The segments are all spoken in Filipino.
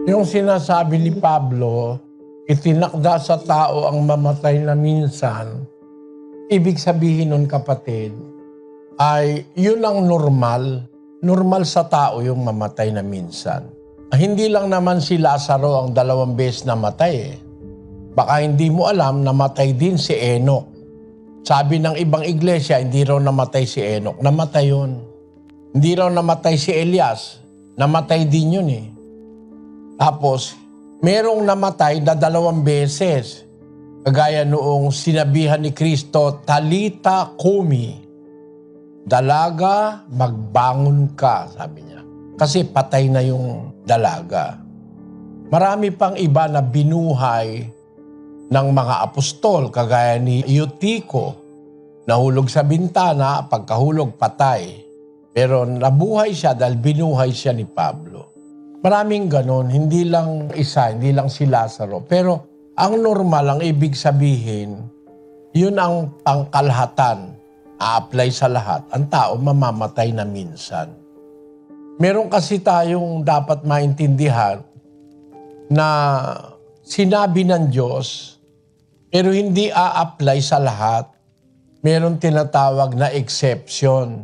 Yung sinasabi ni Pablo, itinakda sa tao ang mamatay na minsan, ibig sabihin nun kapatid, ay yun ang normal. Normal sa tao yung mamatay na minsan. Hindi lang naman si Lazaro ang 2 beses namatay eh. Baka hindi mo alam, namatay din si Enoch. Sabi ng ibang iglesia, hindi raw namatay si Enoch. Namatay yun. Hindi raw namatay si Elias. Namatay din yun eh. Tapos, merong namatay na 2 beses. Kagaya noong sinabihan ni Kristo, Talita Kumi. Dalaga, magbangon ka, sabi niya. Kasi patay na yung dalaga. Marami pang iba na binuhay ng mga apostol, kagaya ni Eutico. Nahulog sa bintana, pagkahulog patay. Pero nabuhay siya dahil binuhay siya ni Pablo. Maraming ganon, hindi lang isa, hindi lang si Lazaro. Pero ang normal, ang ibig sabihin, yun ang pangkalahatan. A-apply sa lahat. Ang tao mamamatay na minsan. Meron kasi tayong dapat maintindihan na sinabi ng Diyos, pero hindi a-apply sa lahat. Meron tinatawag na exception.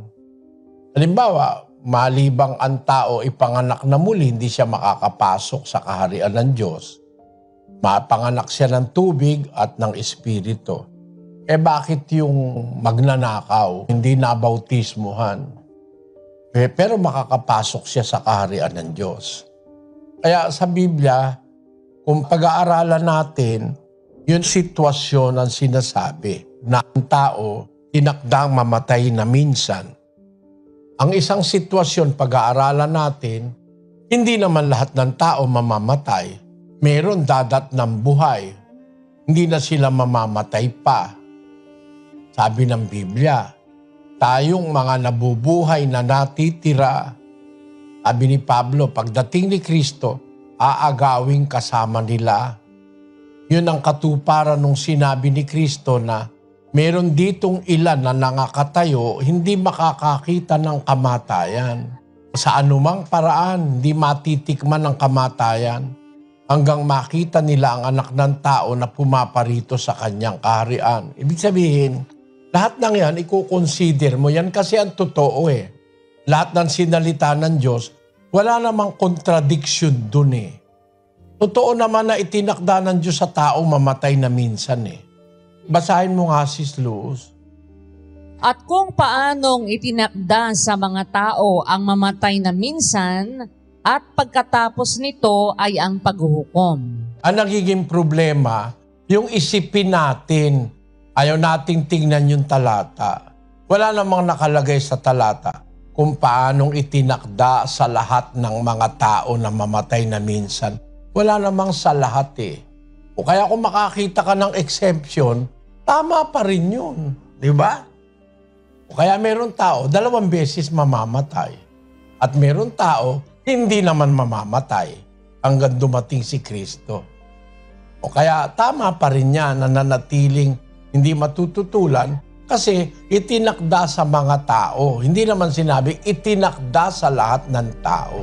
Halimbawa, malibang ang tao ipanganak na muli, hindi siya makakapasok sa kaharian ng Diyos. Mapanganak siya ng tubig at ng espiritu. Bakit yung magnanakaw, hindi nabautismuhan? Pero makakapasok siya sa kaharian ng Diyos. Kaya sa Biblia, kung pag-aaralan natin, yung sitwasyon ang sinasabi na ang tao tinakdang mamatay na minsan. Ang isang sitwasyon pag-aaralan natin, hindi naman lahat ng tao mamamatay. Meron dadat ng buhay. Hindi na sila mamamatay pa. Sabi ng Biblia, tayong mga nabubuhay na natitira, sabi ni Pablo, pagdating ni Kristo, aagawing kasama nila. Yun ang katuparan nung sinabi ni Kristo na meron ditong ilan na nangakatayo, hindi makakakita ng kamatayan. Sa anumang paraan, hindi matitikman ng kamatayan hanggang makita nila ang anak ng tao na pumaparito sa kanyang kaharian. Ibig sabihin, lahat ng yan, i-consider mo yan kasi ang totoo eh. Lahat ng sinalita ng Diyos, wala namang contradiction dun eh. Totoo naman na itinakda ng Diyos sa tao mamatay na minsan eh. Basahin mo nga sis Luz. At kung paanong itinakda sa mga tao ang mamatay na minsan at pagkatapos nito ay ang paghuhukom. Ang nagiging problema, yung isipin natin, ayaw nating tingnan yung talata. Wala namang nakalagay sa talata kung paanong itinakda sa lahat ng mga tao na mamatay na minsan. Wala namang sa lahat eh. O kaya kung makakita ka ng exemption, tama pa rin yun. Di ba? O kaya meron tao, 2 beses mamamatay. At meron tao, hindi naman mamamatay hanggang dumating si Kristo. O kaya tama pa rin yan na nanatiling hindi matututulan kasi itinakda sa mga tao. Hindi naman sinabing itinakda sa lahat ng tao.